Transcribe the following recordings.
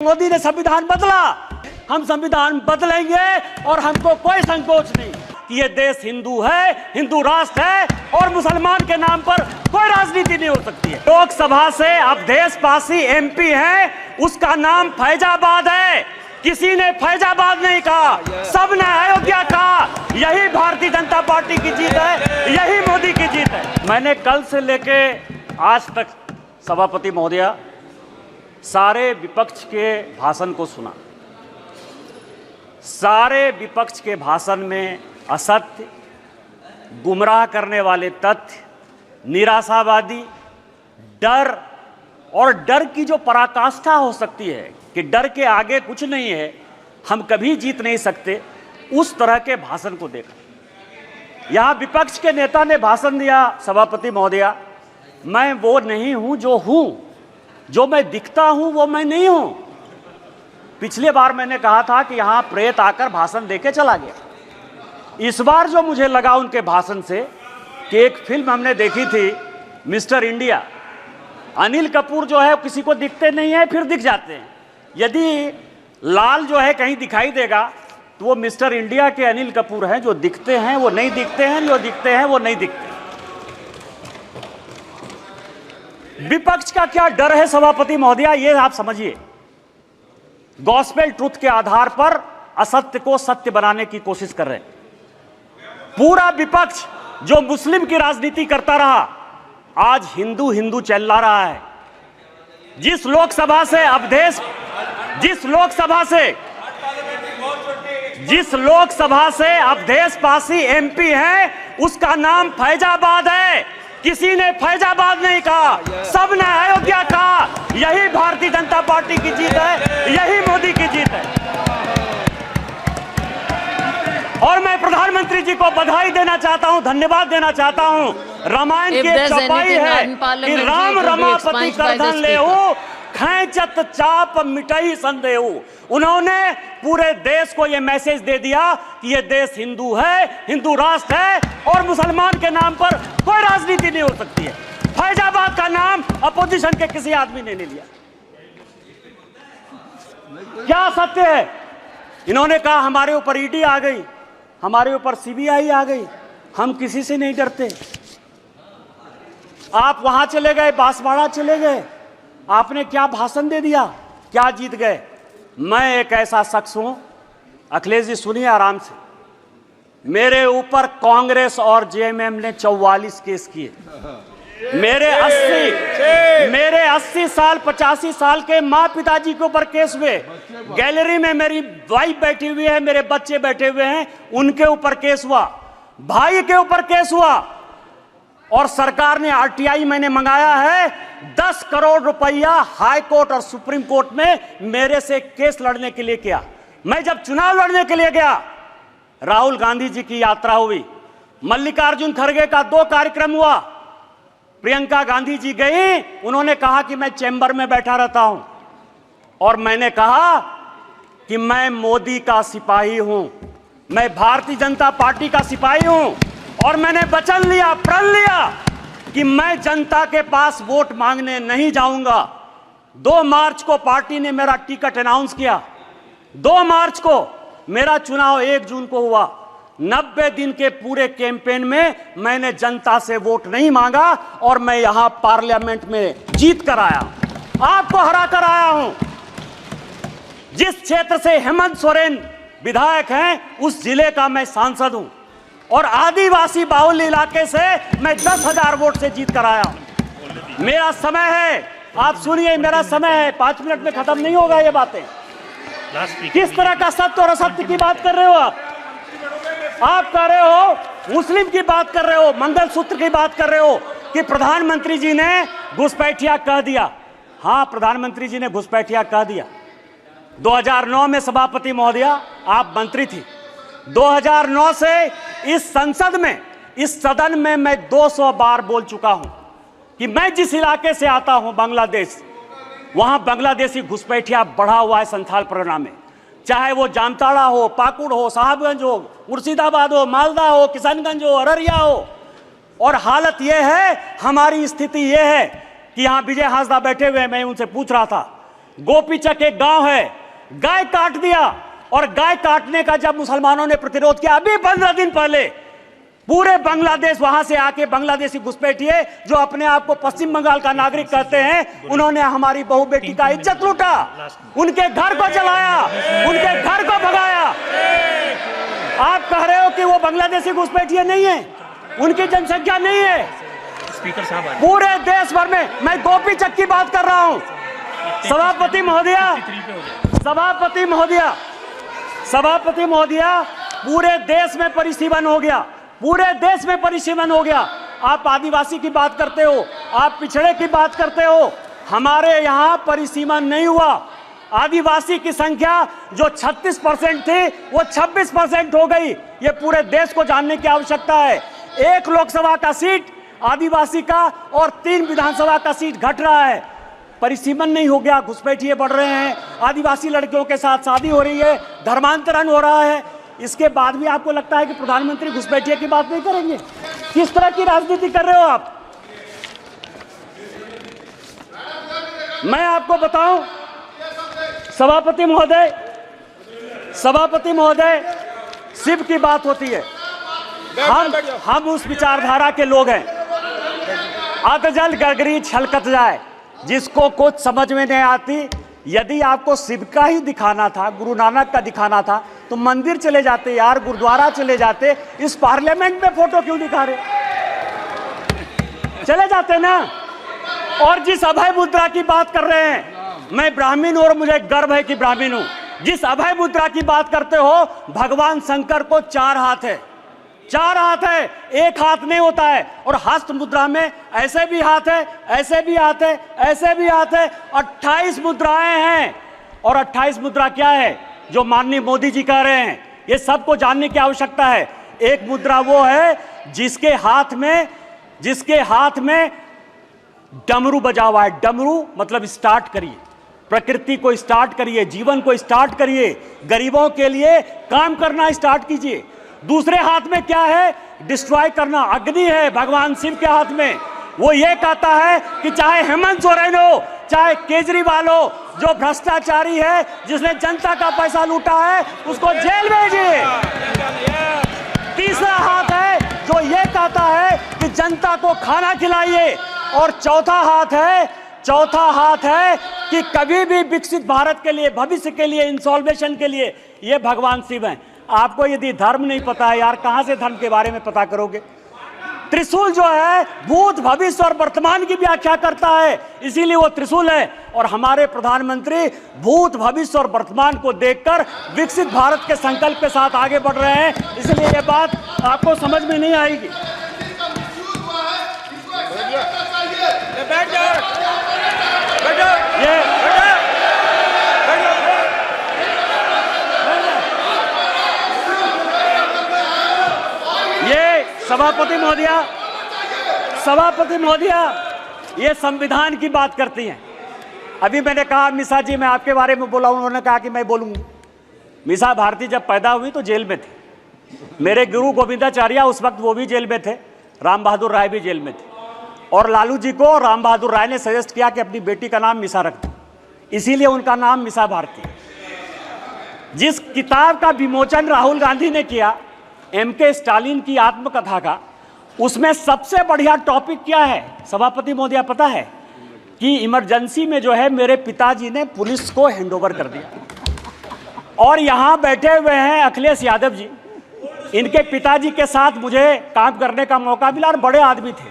मोदी ने संविधान बदला, हम संविधान बदलेंगे और हमको कोई संकोच नहीं कि ये देश हिंदू है, हिंदू राष्ट्र है और मुसलमान के नाम पर कोई राजनीति नहीं हो सकती है। लोकसभा से अवधेश पासी एमपी है, उसका नाम फैजाबाद है। किसी ने फैजाबाद नहीं कहा, सबने अयोध्या कहा। यही भारतीय जनता पार्टी की जीत है, यही मोदी की जीत है। मैंने कल से लेके आज तक सभापति महोदया सारे विपक्ष के भाषण को सुना। सारे विपक्ष के भाषण में असत्य, गुमराह करने वाले तथ्य, निराशावादी, डर और डर की जो पराकाष्ठा हो सकती है कि डर के आगे कुछ नहीं है, हम कभी जीत नहीं सकते, उस तरह के भाषण को देखा। यहां विपक्ष के नेता ने भाषण दिया, सभापति महोदया, मैं वो नहीं हूं जो हूं, जो मैं दिखता हूं वो मैं नहीं हूं। पिछले बार मैंने कहा था कि यहां प्रेत आकर भाषण देके चला गया। इस बार जो मुझे लगा उनके भाषण से कि एक फिल्म हमने देखी थी मिस्टर इंडिया, अनिल कपूर जो है किसी को दिखते नहीं है, फिर दिख जाते हैं। यदि लाल जो है कहीं दिखाई देगा तो वो मिस्टर इंडिया के अनिल कपूर हैं, जो दिखते हैं वो नहीं दिखते हैं, जो दिखते हैं वो नहीं दिखते। विपक्ष का क्या डर है सभापति महोदया, ये आप समझिए। गॉस्पेल ट्रुथ के आधार पर असत्य को सत्य बनाने की कोशिश कर रहे हैं। पूरा विपक्ष जो मुस्लिम की राजनीति करता रहा, आज हिंदू हिंदू चिल्ला रहा है। जिस लोकसभा से अवधेश पासी एमपी है, उसका नाम फैजाबाद है। किसी ने फैजाबाद नहीं कहा, सबने अयोध्या कहा। यही भारतीय जनता पार्टी की जीत है, यही मोदी की जीत है। और मैं प्रधानमंत्री जी को बधाई देना चाहता हूं, धन्यवाद देना चाहता हूं। रामायण की चौपाई है कि राम रमापति करधन लेहु, खैंचत चाप मिटई संदेहु। उन्होंने पूरे देश को यह मैसेज दे दिया कि यह देश हिंदू है, हिंदू राष्ट्र है और मुसलमान के नाम पर कोई राजनीति नहीं हो सकती है। फैजाबाद का नाम अपोजिशन के किसी आदमी ने नहीं लिया। क्या सत्य है? इन्होंने कहा हमारे ऊपर ईडी आ गई, हमारे ऊपर सीबीआई आ गई, हम किसी से नहीं डरते। आप वहां चले गए, बांसवाड़ा चले गए, आपने क्या भाषण दे दिया, क्या जीत गए? मैं एक ऐसा शख्स हूं, अखिलेश जी सुनिए आराम से, मेरे ऊपर कांग्रेस और जेएमएम ने 44 केस किए। मेरे 80 साल 85 साल के माँ पिताजी के ऊपर केस हुए। गैलरी में मेरी वाइफ बैठी हुई है, मेरे बच्चे बैठे हुए हैं, उनके ऊपर केस हुआ। भाई के ऊपर केस हुआ और सरकार ने आरटीआई मैंने मंगाया है। 10 करोड़ रुपया हाई कोर्ट और सुप्रीम कोर्ट में मेरे से केस लड़ने के लिए किया। मैं जब चुनाव लड़ने के लिए गया, राहुल गांधी जी की यात्रा हुई, मल्लिकार्जुन खड़गे का 2 कार्यक्रम हुआ, प्रियंका गांधी जी गई, उन्होंने कहा कि मैं चैम्बर में बैठा रहता हूं और मैंने कहा कि मैं मोदी का सिपाही हूं, मैं भारतीय जनता पार्टी का सिपाही हूं और मैंने वचन लिया, प्रण लिया कि मैं जनता के पास वोट मांगने नहीं जाऊंगा। 2 मार्च को पार्टी ने मेरा टिकट अनाउंस किया। 2 मार्च को मेरा चुनाव 1 जून को हुआ। 90 दिन के पूरे कैंपेन में मैंने जनता से वोट नहीं मांगा और मैं यहां पार्लियामेंट में जीत कर आया, आपको हरा कर आया हूं। जिस क्षेत्र से हेमंत सोरेन विधायक हैं, उस जिले का मैं सांसद हूं और आदिवासी बाहुल्य इलाके से मैं 10,000 वोट से जीत कर आया हूं। मेरा समय है, आप सुनिए, मेरा समय है, 5 मिनट में खत्म नहीं होगा ये बातें। किस तरह का सत्य और असत्य की बात कर रहे हो आप कह रहे हो, मुस्लिम की बात कर रहे हो, मंगलसूत्र की बात कर रहे हो कि प्रधानमंत्री जी ने घुसपैठिया कह दिया। हां, प्रधानमंत्री जी ने घुसपैठिया कह दिया। 2009 में सभापति महोदया आप मंत्री थी। 2009 से इस संसद में, इस सदन में मैं 200 बार बोल चुका हूं कि मैं जिस इलाके से आता हूं, बांग्लादेश, वहां बांग्लादेशी घुसपैठिया बढ़ा हुआ है संथाल परगना में। चाहे वो जामताड़ा हो, पाकुड़ हो, साहबगंज हो, मुर्शिदाबाद हो, मालदा हो, किशनगंज हो, अररिया हो। और हालत यह है, हमारी स्थिति यह है कि यहां विजय हांसदा बैठे हुए हैं, मैं उनसे पूछ रहा था गोपीचक एक गांव है, गाय काट दिया, और गाय काटने का जब मुसलमानों ने प्रतिरोध किया, अभी 15 दिन पहले पूरे बांग्लादेश वहां से आके बांग्लादेशी घुसपैठिए जो अपने आप को पश्चिम बंगाल का नागरिक कहते हैं, उन्होंने हमारी बहू बेटी का इज्जत लूटा, उनके घर को जलाया, उनके घर को भगाया। आप कह रहे हो कि वो बांग्लादेशी घुसपैठिए नहीं है, उनकी जनसंख्या नहीं है। स्पीकर साहब, पूरे देश भर में, मैं गोपीचक की बात कर रहा हूं। सभापति महोदया, सभापति महोदया, सभापति महोदया, पूरे देश में परिसीमन हो गया, पूरे देश में परिसीमन हो गया। आप आदिवासी की बात करते हो, आप पिछड़े की बात करते हो, हमारे यहां परिसीमन नहीं हुआ। आदिवासी की संख्या जो 36% थी वो 26% हो गई। ये पूरे देश को जानने की आवश्यकता है। 1 लोकसभा का सीट आदिवासी का और 3 विधानसभा का सीट घट रहा है। परिसीमन नहीं हो गया, घुसपैठिए बढ़ रहे हैं, आदिवासी लड़कियों के साथ शादी हो रही है, धर्मांतरण हो रहा है। इसके बाद भी आपको लगता है कि प्रधानमंत्री घुसपैठिए की बात नहीं करेंगे? किस तरह की राजनीति कर रहे हो आप? मैं आपको बताऊं, सभापति महोदय, सभापति महोदय, शिव की बात होती है, हम उस विचारधारा के लोग हैं। अतजल गगरी छलकत जाए, जिसको कुछ समझ में नहीं आती। यदि आपको शिव का ही दिखाना था, गुरु नानक का दिखाना था, तो मंदिर चले जाते यार, गुरुद्वारा चले जाते। इस पार्लियामेंट में फोटो क्यों दिखा रहे? चले जाते ना। और जिस अभय मुद्रा की बात कर रहे हैं, मैं ब्राह्मण हूं और मुझे गर्व है कि ब्राह्मण हूं। जिस अभय मुद्रा की बात करते हो, भगवान शंकर को 4 हाथ है, 4 हाथ है, 1 हाथ नहीं होता है। और हस्त मुद्रा में ऐसे भी हाथ है, ऐसे भी हाथ है, ऐसे भी हाथ है, 28 मुद्राएं हैं। और 28 मुद्रा क्या है जो माननीय मोदी जी कह रहे हैं, ये सबको जानने की आवश्यकता है। एक मुद्रा वो है जिसके हाथ में डमरू बजा हुआ है। डमरू मतलब स्टार्ट करिए, प्रकृति को स्टार्ट करिए, जीवन को स्टार्ट करिए, गरीबों के लिए काम करना स्टार्ट कीजिए। दूसरे हाथ में क्या है? डिस्ट्रॉय करना, अग्नि है भगवान शिव के हाथ में। वो ये कहता है कि चाहे हेमंत सोरेन हो, चाहे केजरीवाल हो, जो भ्रष्टाचारी है, जिसने जनता का पैसा लूटा है, उसको जेल भेजिए। तीसरा हाथ है जो ये कहता है कि जनता को खाना खिलाइए। और चौथा हाथ है कि कभी भी विकसित भारत के लिए, भविष्य के लिए, इंसॉल्वेशन के लिए, ये भगवान शिव हैं। आपको यदि धर्म नहीं पता है यार, कहां से धर्म के बारे में पता करोगे? त्रिशूल जो है भूत, भविष्य और वर्तमान की व्याख्या करता है, इसीलिए वो त्रिशूल है। और हमारे प्रधानमंत्री भूत, भविष्य और वर्तमान को देखकर विकसित भारत के संकल्प के साथ आगे बढ़ रहे हैं, इसलिए ये बात आपको समझ में नहीं आएगी। सभापति महोदया, ये संविधान की बात करती हैं। अभी मैंने कहा मिसा जी, मैं आपके बारे में बोला, उन्होंने कहा कि मैं बोलूंगा। मिसा भारती जब पैदा हुई तो जेल में थे। मेरे गुरु गोविंदाचार्य उस वक्त वो भी जेल में थे, राम बहादुर राय भी जेल में थे। और लालू जी को राम बहादुर राय ने सजेस्ट किया कि अपनी बेटी का नाम मिसा रख दो, इसीलिए उनका नाम मिसा भारती। जिस किताब का विमोचन राहुल गांधी ने किया, MK स्टालिन की आत्मकथा का, उसमें सबसे बढ़िया टॉपिक क्या है सभापति महोदया पता है? कि इमरजेंसी में जो है मेरे पिताजी ने पुलिस को हैंडओवर कर दिया। और यहाँ बैठे हुए हैं अखिलेश यादव जी, इनके पिताजी के साथ मुझे काम करने का मौका मिला। और बड़े आदमी थे,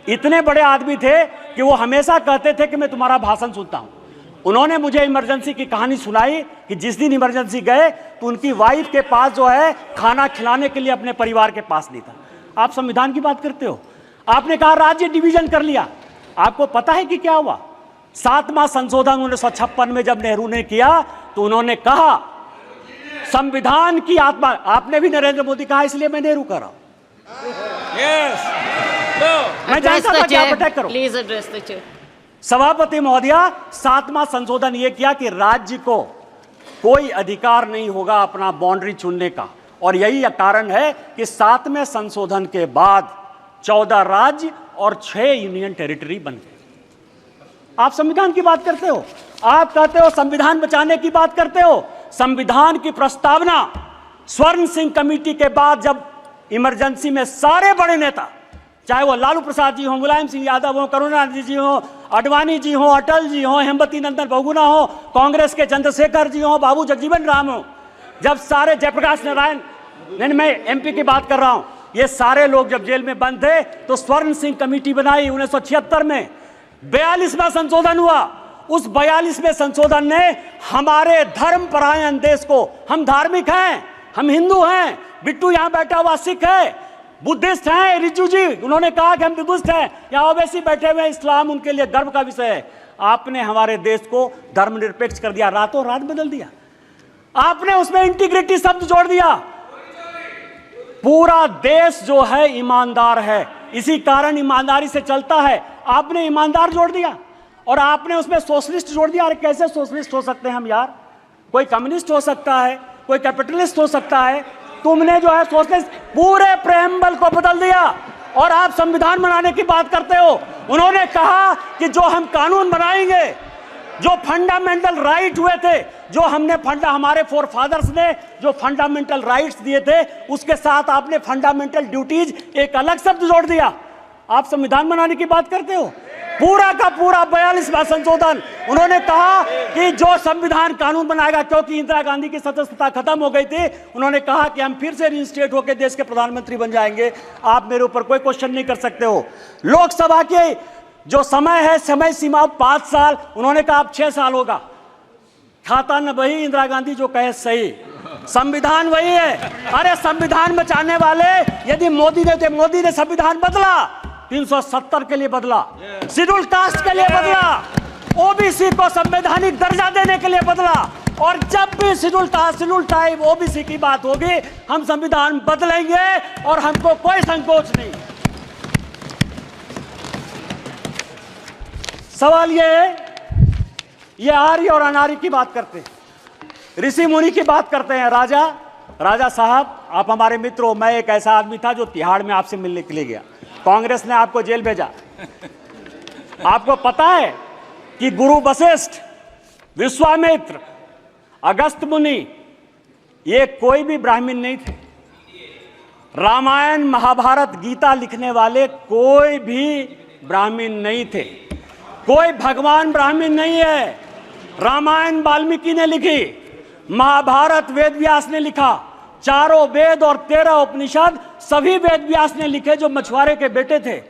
इतने बड़े आदमी थे कि वो हमेशा कहते थे कि मैं तुम्हारा भाषण सुनता हूँ। उन्होंने मुझे इमरजेंसी की कहानी सुनाई कि जिस दिन इमरजेंसी गए तो उनकी वाइफ के पास जो है खाना खिलाने के लिए अपने परिवार के पास नहीं था। आप संविधान की बात करते हो, आपने कहा राज्य डिवीजन कर लिया। आपको पता है कि क्या हुआ? 7वां संशोधन 1956 में जब नेहरू ने किया तो उन्होंने कहा संविधान की आत्मा, आपने भी नरेंद्र मोदी कहा, इसलिए मैं नेहरू कह रहा हूं। मैं जानता था कि आप अटैक करो। Please address the chair. सभापति महोदया, 7वां संशोधन यह किया कि राज्य को कोई अधिकार नहीं होगा अपना बाउंड्री चुनने का। और यही कारण है कि 7वें संशोधन के बाद 14 राज्य और 6 यूनियन टेरिटरी बन गए। आप संविधान की बात करते हो, आप कहते हो संविधान बचाने की बात करते हो। संविधान की प्रस्तावना स्वर्ण सिंह कमेटी के बाद जब इमरजेंसी में सारे बड़े नेता, चाहे वो लालू प्रसाद जी हो, मुलायम सिंह यादव हो, करुणानिधि जी हो, आडवाणी जी हो, अटल जी हो, हेमवती नंदन बहुगुणा हो, कांग्रेस के चंद्रशेखर जी हो, बाबू जगजीवन राम हो, जब सारे जयप्रकाश नारायण, नहीं मैं एमपी की बात कर रहा हूं, ये सारे लोग जब जेल में बंद थे तो स्वर्ण सिंह कमेटी बनाई 1976 में। 42वां संशोधन हुआ। उस 42वें संशोधन ने हमारे धर्मपरायण देश को, हम धार्मिक हैं, हम हिंदू हैं, बिट्टू यहां बैठा हुआ सिख है, बुद्धिस्ट हैं, रिजू जी उन्होंने कहा कि हम बुद्धिस्ट हैं, यहाँ ओवैसी बैठे हुए हैं, इस्लाम उनके लिए गर्व का विषय है। आपने हमारे देश को धर्मनिरपेक्ष कर दिया, रातों रात बदल दिया। आपने उसमें इंटीग्रिटी शब्द जोड़ दिया। पूरा देश जो है ईमानदार है, इसी कारण ईमानदारी से चलता है। आपने ईमानदार जोड़ दिया और आपने उसमें सोशलिस्ट जोड़ दिया। अरे कैसे सोशलिस्ट हो सकते हैं हम यार? कोई कम्युनिस्ट हो सकता है, कोई कैपिटलिस्ट हो सकता है, तुमने जो है सोशलिस्ट पूरे प्रेम्बल को बदल दिया और आप संविधान बनाने की बात करते हो। उन्होंने कहा कि जो हम कानून बनाएंगे, जो फंडामेंटल राइट हुए थे, जो हमने हमारे फोर फादर्स ने जो फंडामेंटल राइट्स दिए थे, उसके साथ आपने फंडामेंटल ड्यूटीज एक अलग शब्द जोड़ दिया। आप संविधान बनाने की बात करते हो। पूरा का पूरा 42वां संशोधन, उन्होंने कहा कि जो संविधान कानून बनाएगा, क्योंकि इंदिरा गांधी की सदस्यता खत्म हो गई थी, उन्होंने कहा कि हम फिर से रीइंस्टेट होकर देश के प्रधानमंत्री बन जाएंगे। आप मेरे ऊपर कोई क्वेश्चन नहीं कर सकते हो। लोकसभा के जो समय है, समय सीमा 5 साल, उन्होंने कहा अब 6 साल होगा। खाता न वही, इंदिरा गांधी जो कहे सही, संविधान वही है। अरे संविधान बचाने वाले यदि मोदी ने संविधान बदला, 370 के लिए बदला, शेड्यूल कास्ट के लिए बदला, ओबीसी को संवैधानिक दर्जा देने के लिए बदला। और जब भी schedule caste, schedule tribe, OBC की बात होगी, हम संविधान बदलेंगे और हमको कोई संकोच नहीं। सवाल ये है, ये आर्य और अनार्य की बात करते हैं, ऋषि मुनि की बात करते हैं। राजा साहब, आप हमारे मित्र हो। मैं एक ऐसा आदमी था जो तिहाड़ में आपसे मिलने के लिए गया, कांग्रेस ने आपको जेल भेजा। आपको पता है कि गुरु वशिष्ठ, विश्वामित्र, अगस्त मुनि, ये कोई भी ब्राह्मण नहीं थे। रामायण, महाभारत, गीता लिखने वाले कोई भी ब्राह्मण नहीं थे। कोई भगवान ब्राह्मण नहीं है। रामायण वाल्मीकि ने लिखी, महाभारत वेद व्यास ने लिखा, चारों वेद और 13 उपनिषद सभी वेद व्यास ने लिखे, जो मछुआरे के बेटे थे।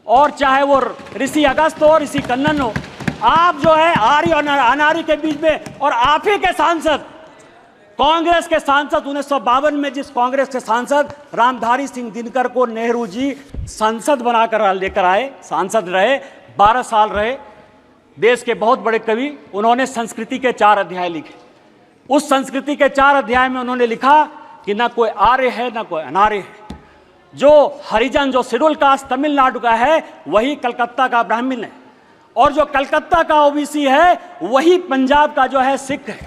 और चाहे वो ऋषि अगस्त हो, ऋषि कन्नन हो, आप जो है आर्य और अनार्य के बीच में। और आप ही के सांसद, कांग्रेस के सांसद, 1952 में जिस कांग्रेस के सांसद रामधारी सिंह दिनकर को नेहरू जी संसद बनाकर लेकर आए, सांसद रहे, 12 साल रहे, देश के बहुत बड़े कवि, उन्होंने संस्कृति के 4 अध्याय लिखे। उस संस्कृति के 4 अध्याय में उन्होंने लिखा कि ना कोई आर्य है ना कोई अनार्य है। जो हरिजन, जो शेड्यूल कास्ट तमिलनाडु का है, वही कलकत्ता का ब्राह्मण है, और जो कलकत्ता का ओबीसी है वही पंजाब का जो है सिख है।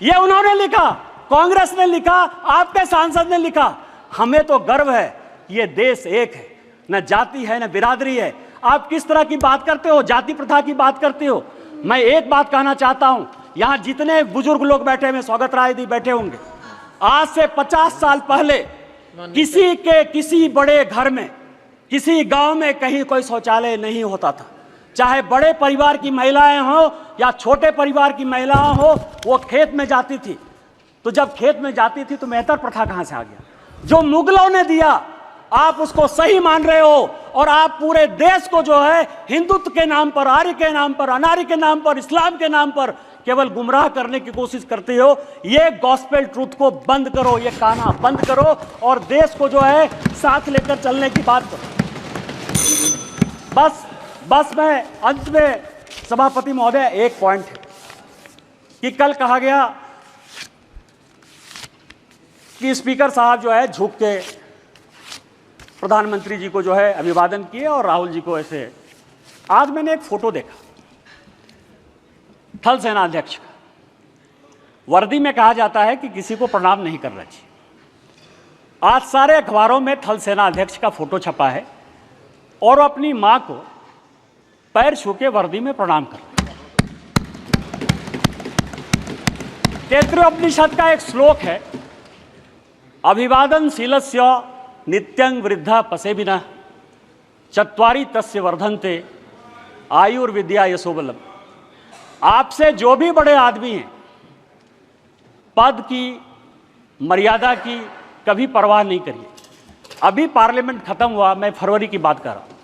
ये उन्होंने लिखा, कांग्रेस ने लिखा, आपके सांसद ने लिखा। हमें तो गर्व है, ये देश एक है, न जाति है न बिरादरी है। आप किस तरह की बात करते हो, जाति प्रथा की बात करते हो। मैं एक बात कहना चाहता हूं, यहां जितने बुजुर्ग लोग बैठे हुए, स्वागत राय दी बैठे होंगे, आज से 50 साल पहले किसी बड़े घर में, किसी गांव में कहीं कोई शौचालय नहीं होता था। चाहे बड़े परिवार की महिलाएं हो या छोटे परिवार की महिलाएं हो, वो खेत में जाती थी। तो जब खेत में जाती थी तो मेहतर प्रथा कहां से आ गया? जो मुगलों ने दिया, आप उसको सही मान रहे हो, और आप पूरे देश को जो है हिंदुत्व के नाम पर, आर्य के नाम पर, अनार्य के नाम पर, इस्लाम के नाम पर केवल गुमराह करने की कोशिश करते हो। ये गॉस्पेल ट्रूथ को बंद करो, ये काना बंद करो, और देश को जो है साथ लेकर चलने की बात करो। बस मैं अंत में, सभापति महोदय, एक पॉइंट है कि कल कहा गया कि स्पीकर साहब जो है झुक के प्रधानमंत्री जी को जो है अभिवादन किए और राहुल जी को ऐसे। आज मैंने एक फोटो देखा थल सेना अध्यक्ष का, वर्दी में कहा जाता है कि किसी को प्रणाम नहीं करना चाहिए। आज सारे अखबारों में थल सेना अध्यक्ष का फोटो छपा है और अपनी मां को पैर छू के वर्दी में प्रणाम कर। तैत्तिरीयोपनिषद का एक श्लोक है, अभिवादनशीलस्य नित्यं वृद्धा पसेबिनः चत्वारि तस्य वर्धन्ते आयुर्विद्या यशोबलम। आपसे जो भी बड़े आदमी हैं, पद की, मर्यादा की कभी परवाह नहीं करिए। अभी पार्लियामेंट खत्म हुआ, मैं फरवरी की बात कर रहा हूं।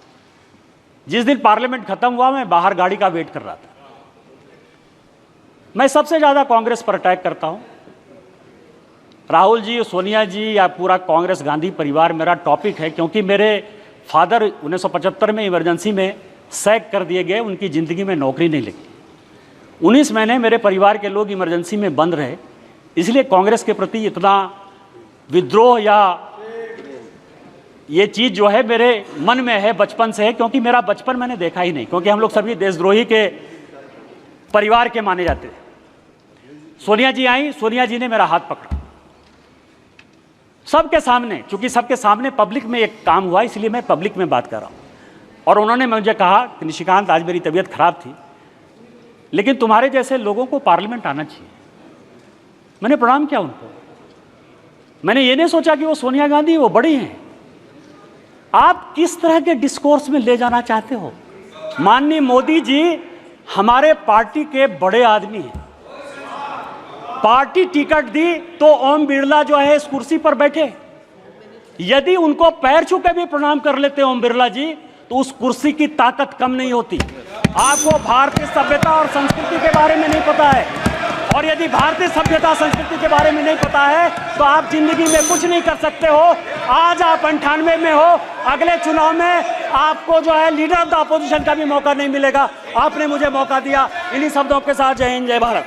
जिस दिन पार्लियामेंट खत्म हुआ, मैं बाहर गाड़ी का वेट कर रहा था। मैं सबसे ज्यादा कांग्रेस पर अटैक करता हूं। राहुल जी, सोनिया जी या पूरा कांग्रेस गांधी परिवार मेरा टॉपिक है, क्योंकि मेरे फादर 1975 में इमरजेंसी में सैक कर दिए गए, उनकी ज़िंदगी में नौकरी नहीं लगी। 19 महीने मेरे परिवार के लोग इमरजेंसी में बंद रहे, इसलिए कांग्रेस के प्रति इतना विद्रोह या ये चीज़ जो है मेरे मन में है, बचपन से है, क्योंकि मेरा बचपन मैंने देखा ही नहीं, क्योंकि हम लोग सभी देशद्रोही के परिवार के माने जाते थे। सोनिया जी आई, सोनिया जी ने मेरा हाथ पकड़ा सबके सामने, चूंकि सबके सामने पब्लिक में एक काम हुआ, इसलिए मैं पब्लिक में बात कर रहा हूं। और उन्होंने मुझे कहा कि निशिकांत, आज मेरी तबीयत खराब थी, लेकिन तुम्हारे जैसे लोगों को पार्लियामेंट आना चाहिए। मैंने प्रणाम किया उनको। मैंने ये नहीं सोचा कि वो सोनिया गांधी, वो बड़ी हैं। आप किस तरह के डिस्कोर्स में ले जाना चाहते हो? माननीय मोदी जी हमारे पार्टी के बड़े आदमी हैं। पार्टी टिकट दी तो ओम बिरला जो है इस कुर्सी पर बैठे। यदि उनको पैर छू के भी प्रणाम कर लेते ओम बिरला जी, तो उस कुर्सी की ताकत कम नहीं होती। आपको भारतीय सभ्यता और संस्कृति के बारे में नहीं पता है, और यदि भारतीय सभ्यता संस्कृति के बारे में नहीं पता है तो आप जिंदगी में कुछ नहीं कर सकते हो। आज आप 98 में हो, अगले चुनाव में आपको जो है लीडर ऑफ द अपोजिशन का भी मौका नहीं मिलेगा। आपने मुझे मौका दिया। इन्हीं शब्दों के साथ जय हिंद, जय भारत।